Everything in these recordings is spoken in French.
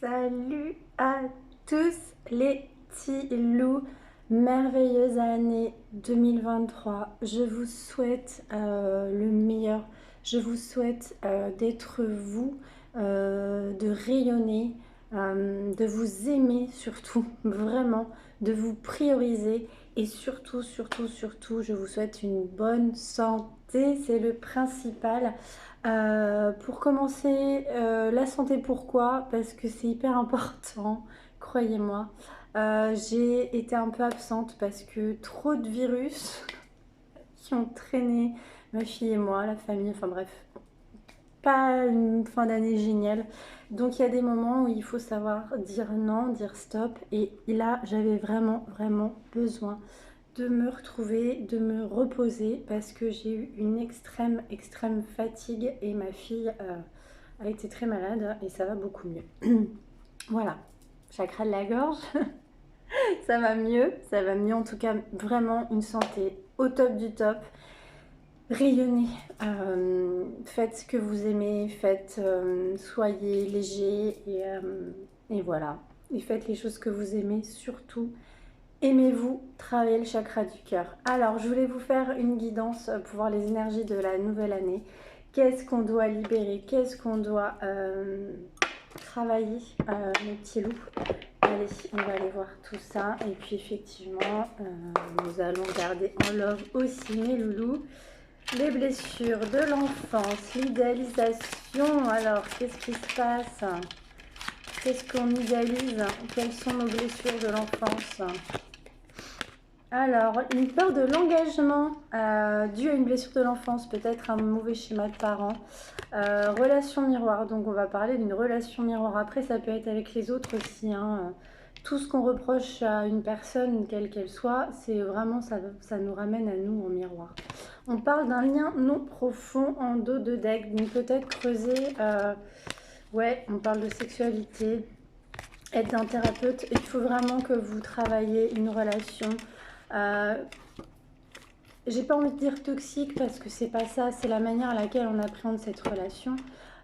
Salut à tous les petits loups, merveilleuse année 2023. Je vous souhaite le meilleur. Je vous souhaite d'être vous, de rayonner, de vous aimer surtout, vraiment, de vous prioriser et surtout, je vous souhaite une bonne santé, c'est le principal. Pour commencer, la santé, pourquoi? Parce que c'est hyper important, croyez-moi. J'ai été un peu absente parce que trop de virus qui ont traîné ma fille et moi, la famille, enfin bref, pas une fin d'année géniale. Donc il y a des moments où il faut savoir dire non, dire stop. Et là, j'avais vraiment besoin de me retrouver, de me reposer parce que j'ai eu une extrême fatigue et ma fille a été très malade et ça va beaucoup mieux. Voilà, chakra de la gorge, ça va mieux en tout cas, vraiment une santé au top du top. Rayonnez, faites ce que vous aimez, soyez léger et voilà. Et faites les choses que vous aimez, surtout aimez-vous, travaillez le chakra du cœur. Alors, je voulais vous faire une guidance pour voir les énergies de la nouvelle année. Qu'est-ce qu'on doit libérer? Qu'est-ce qu'on doit travailler, mes petits loups? Allez, on va aller voir tout ça. Et puis, effectivement, nous allons regarder en love aussi, mes loulous. Les blessures de l'enfance, l'idéalisation. Alors, qu'est-ce qui se passe? Qu'est-ce qu'on idéalise? Quelles sont nos blessures de l'enfance? Alors, une peur de l'engagement due à une blessure de l'enfance, peut-être un mauvais schéma de parents. Relation miroir, donc on va parler d'une relation miroir. Après, ça peut être avec les autres aussi. Tout ce qu'on reproche à une personne, quelle qu'elle soit, c'est vraiment, ça nous ramène à nous en miroir. On parle d'un lien non profond en dos de deck, donc peut-être creuser. Ouais, on parle de sexualité, être d'un thérapeute. Il faut vraiment que vous travaillez une relation. J'ai pas envie de dire toxique parce que c'est pas ça, c'est la manière à laquelle on appréhende cette relation.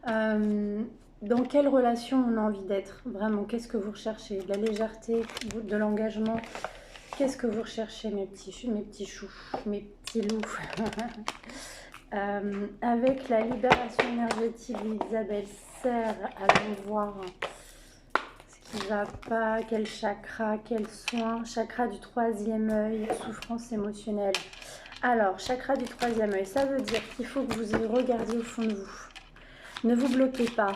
Dans quelle relation on a envie d'être? Vraiment, qu'est-ce que vous recherchez? De la légèreté, de l'engagement? Qu'est-ce que vous recherchez, mes petits choux, mes petits loups? Avec la libération énergétique d'Isabelle Serre, allons voir ce qui va pas, quel chakra, quel soin. Chakra du troisième œil, souffrance émotionnelle. Alors, chakra du troisième œil, ça veut dire qu'il faut que vous y regardiez au fond de vous. Ne vous bloquez pas,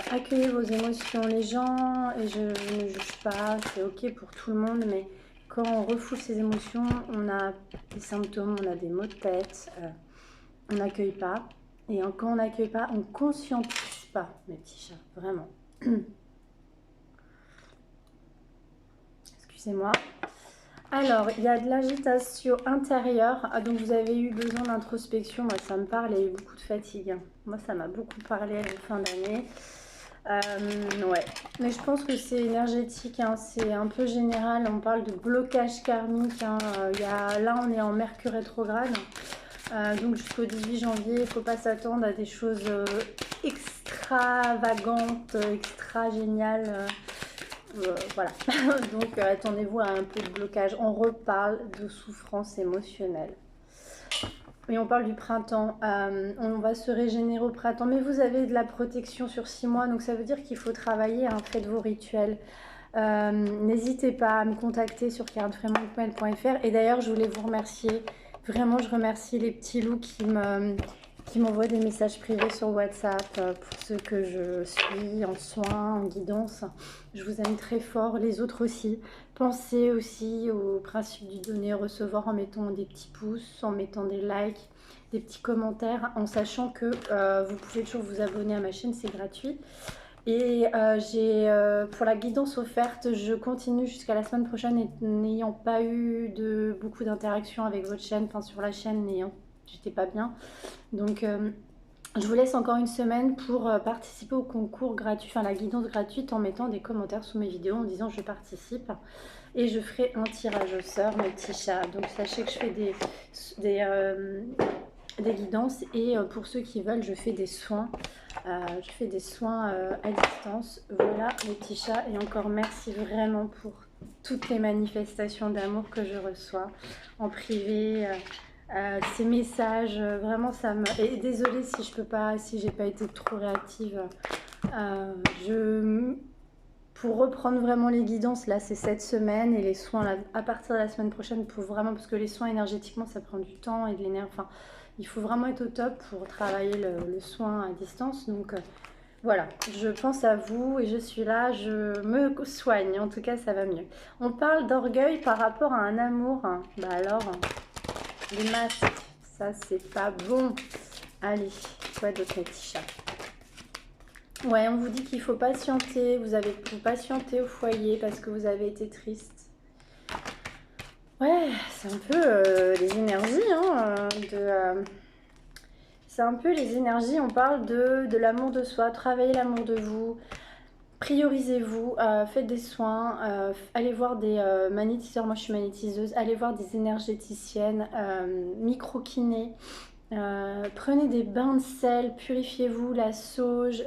accueillez vos émotions. Les gens, et je ne juge pas, c'est ok pour tout le monde, mais quand on refoule ses émotions, on a des symptômes, on a des maux de tête, on n'accueille pas. Et quand on n'accueille pas, on ne conscientise pas, mes petits chats, vraiment. Excusez-moi. Alors, il y a de l'agitation intérieure, donc vous avez eu besoin d'introspection, moi ça me parle, il y a eu beaucoup de fatigue. Moi ça m'a beaucoup parlé à la fin d'année. Ouais, mais je pense que c'est énergétique, c'est un peu général, on parle de blocage karmique. Là on est en Mercure rétrograde, donc jusqu'au 18 janvier, il ne faut pas s'attendre à des choses extravagantes, extra géniales. Voilà, donc attendez-vous à un peu de blocage. On reparle de souffrance émotionnelle. Et on parle du printemps. On va se régénérer au printemps. Mais vous avez de la protection sur 6 mois, donc ça veut dire qu'il faut travailler. Faites vos rituels. N'hésitez pas à me contacter sur karenfremont.fr. Et d'ailleurs, je voulais vous remercier. Vraiment, je remercie les petits loups qui m'envoient des messages privés sur WhatsApp pour ceux que je suis en soins, en guidance. Je vous aime très fort, les autres aussi. Pensez aussi au principe du donner-recevoir en mettant des petits pouces, en mettant des likes, des petits commentaires, en sachant que vous pouvez toujours vous abonner à ma chaîne, c'est gratuit. Et pour la guidance offerte, je continue jusqu'à la semaine prochaine et n'ayant pas eu beaucoup d'interactions avec votre chaîne, sur la chaîne, j'étais pas bien. Donc je vous laisse encore une semaine pour participer au concours gratuit, la guidance gratuite, en mettant des commentaires sous mes vidéos en disant je participe. Et je ferai un tirage au sort, mes petits chats. Donc sachez que je fais des guidances. Et pour ceux qui veulent, je fais des soins. Je fais des soins à distance. Voilà les petits chats. Et encore merci vraiment pour toutes les manifestations d'amour que je reçois en privé. Ces messages, vraiment ça me... Et désolée si je peux pas, si j'ai pas été trop réactive. Pour reprendre vraiment les guidances, là c'est cette semaine et les soins là, à partir de la semaine prochaine pour vraiment, parce que les soins énergétiquement ça prend du temps et de l'énergie, enfin il faut vraiment être au top pour travailler le soin à distance. Donc voilà, je pense à vous et je suis là, je me soigne, en tout cas ça va mieux. On parle d'orgueil par rapport à un amour, hein. Bah alors, les masques, ça c'est pas bon. Allez, quoi d'autre mes petits chats? Ouais, on vous dit qu'il faut patienter, vous patienter au foyer parce que vous avez été triste. Ouais, c'est un peu les énergies, hein, c'est un peu les énergies, on parle de l'amour de soi, travaillez l'amour de vous, priorisez-vous, faites des soins, allez voir des magnétiseurs, moi je suis magnétiseuse, allez voir des énergéticiennes, micro-kinés. Prenez des bains de sel, purifiez-vous, la sauge.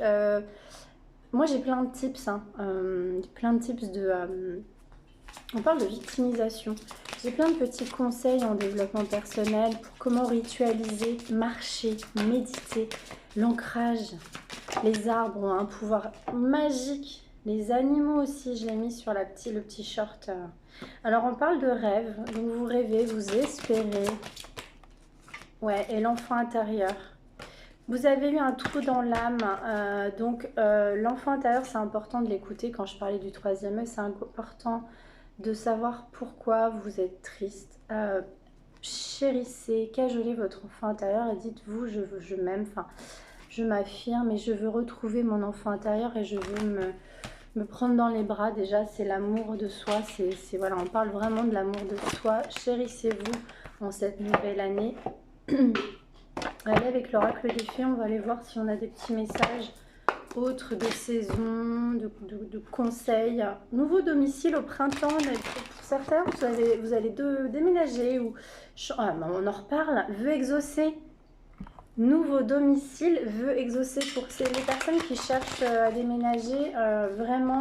Moi j'ai plein de tips, hein, plein de tips de... on parle de victimisation. J'ai plein de petits conseils en développement personnel pour comment ritualiser, marcher, méditer, l'ancrage. Les arbres ont un pouvoir magique. Les animaux aussi, je l'ai mis sur le petit short. Alors on parle de rêve, donc vous rêvez, vous espérez. Ouais, et l'enfant intérieur. Vous avez eu un trou dans l'âme, donc l'enfant intérieur, c'est important de l'écouter. Quand je parlais du troisième œil, c'est important de savoir pourquoi vous êtes triste. Chérissez, cajolez votre enfant intérieur et dites-vous, je m'aime, enfin, je m'affirme et je veux retrouver mon enfant intérieur et je veux me prendre dans les bras. Déjà, c'est l'amour de soi, voilà, on parle vraiment de l'amour de soi. Chérissez-vous en cette nouvelle année. Allez, avec l'oracle des fées, on va aller voir si on a des petits messages autres de saison, de conseils. Nouveau domicile au printemps, pour certains, vous allez déménager ou on en reparle. Vœux exaucés. Nouveau domicile, vœux exaucés pour les personnes qui cherchent à déménager. Vraiment,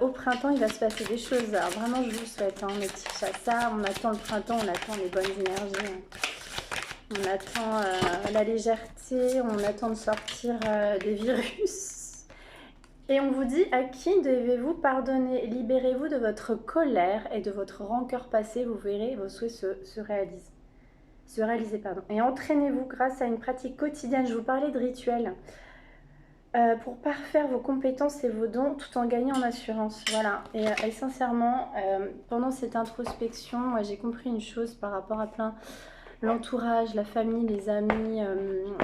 au printemps, il va se passer des choses. Alors vraiment, je vous le souhaite, hein, mes petits chats. Ça, on attend le printemps, on attend les bonnes énergies. On attend la légèreté, on attend de sortir des virus. Et on vous dit à qui devez-vous pardonner? Libérez-vous de votre colère et de votre rancœur passée. Vous verrez, vos souhaits se réaliser. Pardon. Et entraînez-vous grâce à une pratique quotidienne. Je vous parlais de rituels. Pour parfaire vos compétences et vos dons tout en gagnant en assurance. Voilà. Et sincèrement, pendant cette introspection, moi, j'ai compris une chose par rapport à l'entourage, la famille, les amis,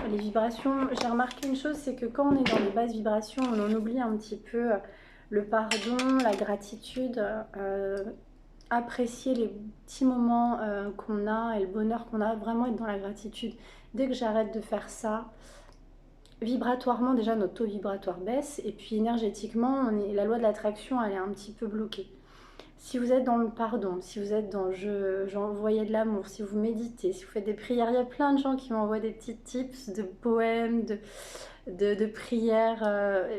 les vibrations. J'ai remarqué une chose, c'est que quand on est dans les basses vibrations, on en oublie un petit peu le pardon, la gratitude, apprécier les petits moments qu'on a et le bonheur qu'on a, vraiment être dans la gratitude. Dès que j'arrête de faire ça, vibratoirement, déjà notre taux vibratoire baisse et puis énergétiquement, la loi de l'attraction, elle est un petit peu bloquée. Si vous êtes dans le pardon, si vous êtes dans j'envoyais de l'amour, si vous méditez, si vous faites des prières, il y a plein de gens qui m'envoient des petits tips de poèmes, de prières.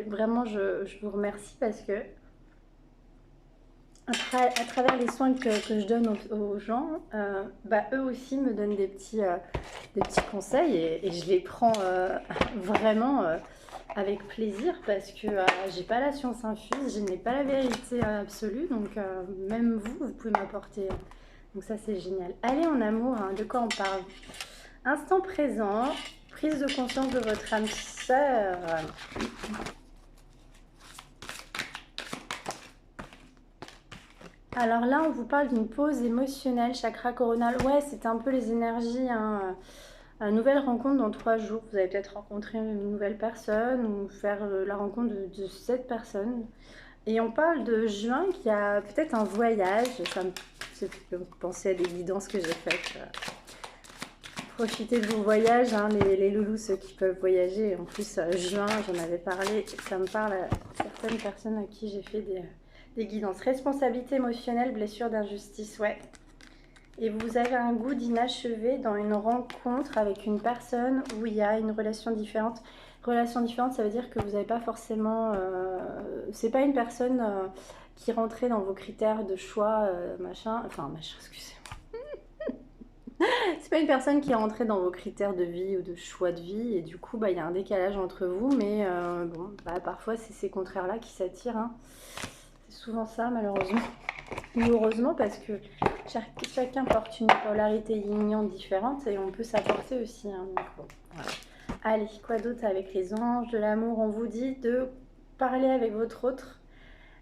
Vraiment, je vous remercie parce que à travers les soins que je donne aux gens, eux aussi me donnent des petits conseils et je les prends vraiment avec plaisir parce que j'ai pas la science infuse, je n'ai pas la vérité absolue, donc même vous pouvez m'apporter. Donc ça c'est génial. Allez en amour, hein, de quoi on parle? Instant présent, prise de conscience de votre âme sœur. Alors là, on vous parle d'une pause émotionnelle, chakra coronal. Ouais, c'est un peu les énergies, hein. Une nouvelle rencontre dans 3 jours. Vous allez peut-être rencontrer une nouvelle personne ou faire la rencontre de cette personne. Et on parle de juin qui a peut-être un voyage. Ça me fait penser à des guidances que j'ai faites. Profitez de vos voyages, hein, les loulous, ceux qui peuvent voyager. En plus, juin, j'en avais parlé. Ça me parle à certaines personnes à qui j'ai fait des guidances. Responsabilité émotionnelle, blessure d'injustice, ouais. Et vous avez un goût d'inachevé dans une rencontre avec une personne où il y a une relation différente. Relation différente, ça veut dire que vous n'avez pas forcément... c'est pas une personne qui rentrait dans vos critères de choix, machin... Enfin, machin, excusez-moi. C'est pas une personne qui est rentrée dans vos critères de vie ou de choix de vie. Et du coup, bah, il y a un décalage entre vous. Mais bon, bah, parfois, c'est ces contraires-là qui s'attirent, hein. C'est souvent ça, malheureusement. Ou heureusement, parce que chacun porte une polarité yin-yang différente et on peut s'apporter aussi, hein, donc bon, voilà. Allez, quoi d'autre avec les anges de l'amour? On vous dit de parler avec votre autre,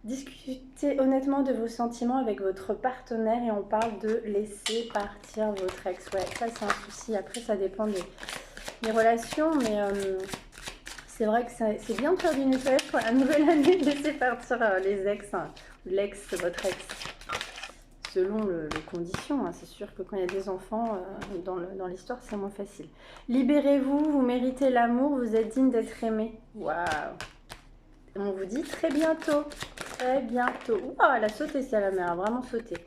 discuter honnêtement de vos sentiments avec votre partenaire et on parle de laisser partir votre ex. Ouais, ça c'est un souci. Après, ça dépend des relations, mais c'est vrai que c'est bien de faire du nettoyage pour la nouvelle année, de laisser partir les ex, hein, l'ex, votre ex. Selon les conditions, hein. C'est sûr que quand il y a des enfants dans l'histoire, c'est moins facile. Libérez-vous, vous méritez l'amour, vous êtes digne d'être aimé. Waouh! On vous dit très bientôt. Très bientôt. Waouh, elle a sauté celle-là, mais elle a vraiment sauté.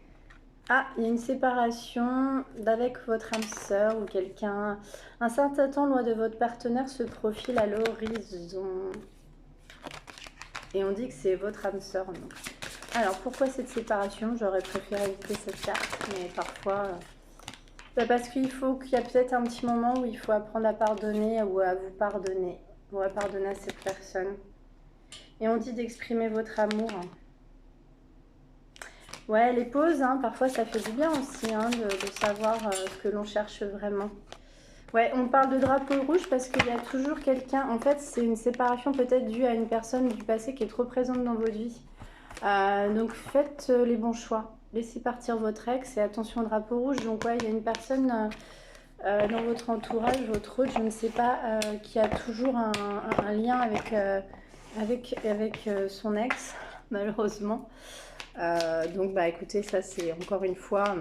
Ah, il y a une séparation d'avec votre âme sœur ou quelqu'un. Un certain temps loin de votre partenaire se profile à l'horizon. Et on dit que c'est votre âme sœur, non? Alors, pourquoi cette séparation? J'aurais préféré éviter cette carte, mais parfois... bah parce qu'il y a peut-être un petit moment où il faut apprendre à pardonner ou à vous pardonner, ou à pardonner à cette personne. Et on dit d'exprimer votre amour. Ouais, les pauses, hein, parfois ça fait du bien aussi, hein, de savoir ce que l'on cherche vraiment. Ouais, on parle de drapeau rouge parce qu'il y a toujours quelqu'un... En fait, c'est une séparation peut-être due à une personne du passé qui est trop présente dans votre vie. Donc faites les bons choix. Laissez partir votre ex et attention au drapeau rouge. Donc ouais, il y a une personne dans votre entourage, votre hôte, je ne sais pas, qui a toujours un lien avec son ex, malheureusement. Donc bah écoutez, ça c'est encore une fois,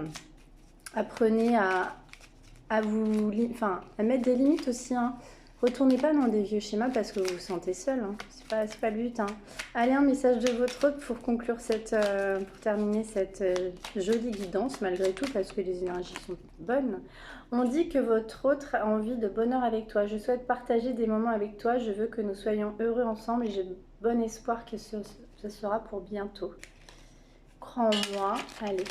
apprenez à mettre des limites aussi, hein. Retournez pas dans des vieux schémas parce que vous vous sentez seul, hein. C'est pas le but, hein. Allez, un message de votre hôte pour conclure pour terminer cette jolie guidance, malgré tout, parce que les énergies sont bonnes. On dit que votre hôte a envie de bonheur avec toi. Je souhaite partager des moments avec toi. Je veux que nous soyons heureux ensemble et j'ai bon espoir que ce sera pour bientôt. Crois en moi. Allez.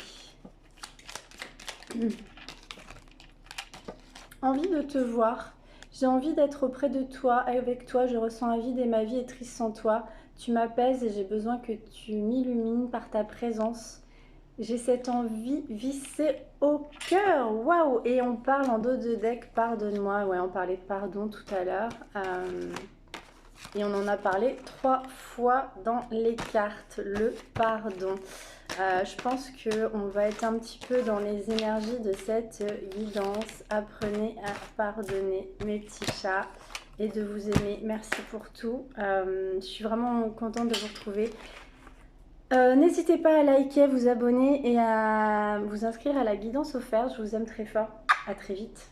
Envie de te voir. J'ai envie d'être auprès de toi, avec toi. Je ressens la vie et ma vie est triste sans toi. Tu m'apaises et j'ai besoin que tu m'illumines par ta présence. J'ai cette envie vissée au cœur. Waouh! Et on parle en dos de deck, pardonne-moi. Ouais, on parlait de pardon tout à l'heure. Et on en a parlé 3 fois dans les cartes, le pardon. Je pense qu'on va être un petit peu dans les énergies de cette guidance. Apprenez à pardonner, mes petits chats, et de vous aimer. Merci pour tout. Je suis vraiment contente de vous retrouver. N'hésitez pas à liker, vous abonner et à vous inscrire à la guidance offerte. Je vous aime très fort. À très vite.